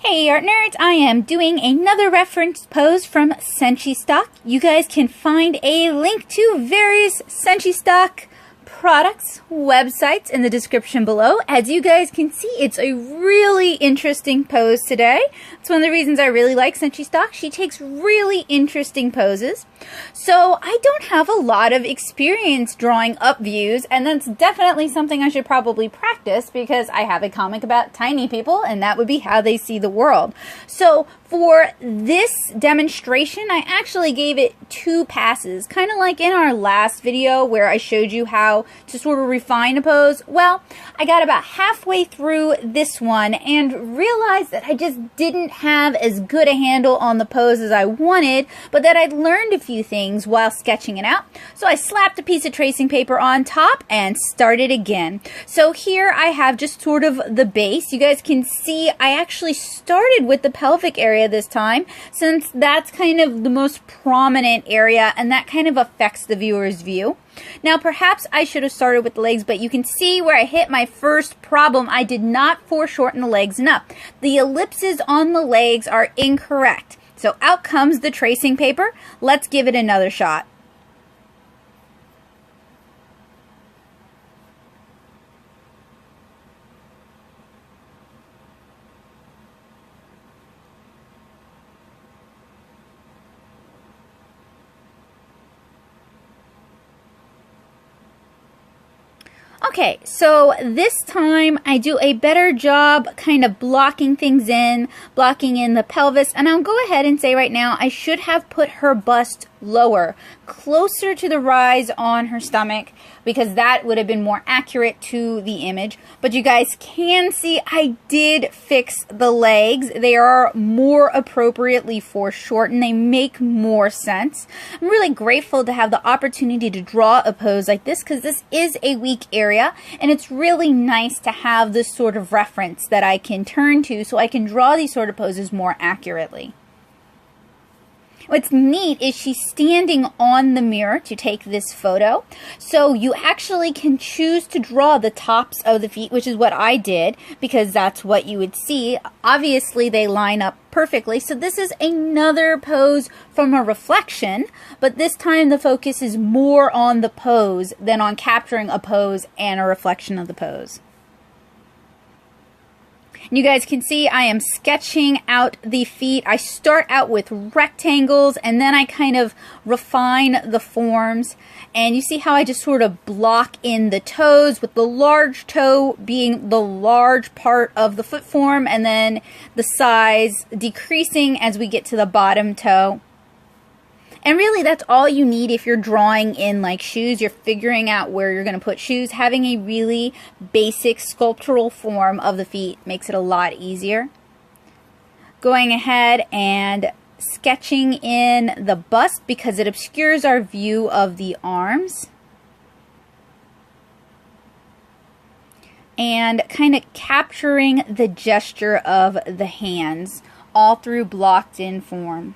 Hey art nerds, I am doing another reference pose from SenshiStock. You guys can find a link to various SenshiStock products, websites in the description below. As you guys can see, it's a really interesting pose today. It's one of the reasons I really like SenshiStock. She takes really interesting poses. So I don't have a lot of experience drawing up views, and that's definitely something I should probably practice because I have a comic about tiny people and that would be how they see the world. So for this demonstration, I actually gave it 2 passes, kind of like in our last video where I showed you how to sort of refine a pose. Well, I got about halfway through this one and realized that I just didn't have as good a handle on the pose as I wanted, but that I'd learned a few things while sketching it out. So I slapped a piece of tracing paper on top and started again. So here I have just sort of the base. You guys can see I actually started with the pelvic area this time, since that's kind of the most prominent area and that kind of affects the viewer's view. Now perhaps I should have started with the legs, but you can see where I hit my first problem. I did not foreshorten the legs enough. The ellipses on the legs are incorrect. So out comes the tracing paper. Let's give it another shot. Okay, so this time I do a better job kind of blocking things in, blocking in the pelvis, and I'll go ahead and say right now I should have put her bust lower, closer to the rise on her stomach, because that would have been more accurate to the image. But you guys can see I did fix the legs. They are more appropriately foreshortened. They make more sense. I'm really grateful to have the opportunity to draw a pose like this, because this is a weak area and it's really nice to have this sort of reference that I can turn to so I can draw these sort of poses more accurately. What's neat is she's standing on the mirror to take this photo. So you actually can choose to draw the tops of the feet, which is what I did, because that's what you would see. Obviously, they line up perfectly. So this is another pose from a reflection, but this time the focus is more on the pose than on capturing a pose and a reflection of the pose. You guys can see I am sketching out the feet. I start out with rectangles and then I kind of refine the forms. And you see how I just sort of block in the toes, with the large toe being the large part of the foot form and then the size decreasing as we get to the bottom toe. And really, that's all you need if you're drawing in like shoes. You're figuring out where you're going to put shoes. Having a really basic sculptural form of the feet makes it a lot easier. Going ahead and sketching in the bust because it obscures our view of the arms. And kind of capturing the gesture of the hands all through blocked in form.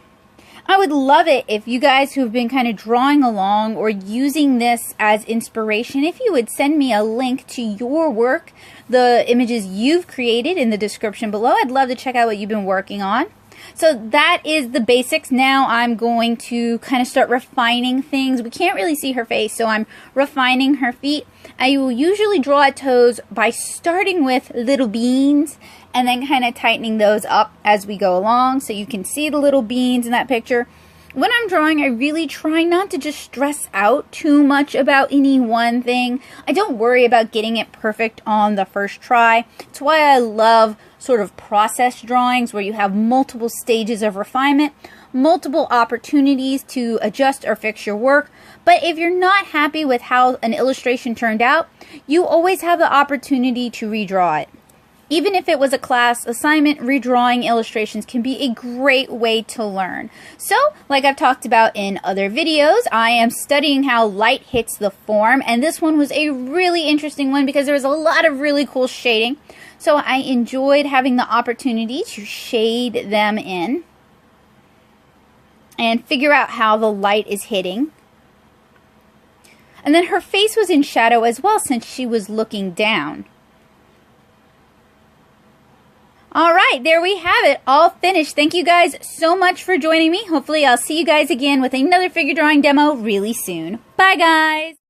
I would love it if you guys who have been kind of drawing along or using this as inspiration, if you would send me a link to your work, the images you've created in the description below. I'd love to check out what you've been working on. So that is the basics. Now I'm going to kind of start refining things. We can't really see her face, so I'm refining her feet. I will usually draw toes by starting with little beans and then kind of tightening those up as we go along, so you can see the little beans in that picture. When I'm drawing, I really try not to just stress out too much about any one thing. I don't worry about getting it perfect on the first try. It's why I love sort of process drawings where you have multiple stages of refinement, multiple opportunities to adjust or fix your work. But if you're not happy with how an illustration turned out, you always have the opportunity to redraw it. Even if it was a class assignment, redrawing illustrations can be a great way to learn. So, like I've talked about in other videos, I am studying how light hits the form, and this one was a really interesting one because there was a lot of really cool shading. So I enjoyed having the opportunity to shade them in and figure out how the light is hitting. And then her face was in shadow as well since she was looking down. All right. right, there we have it, all finished. Thank you guys so much for joining me. Hopefully I'll see you guys again with another figure drawing demo really soon. Bye guys!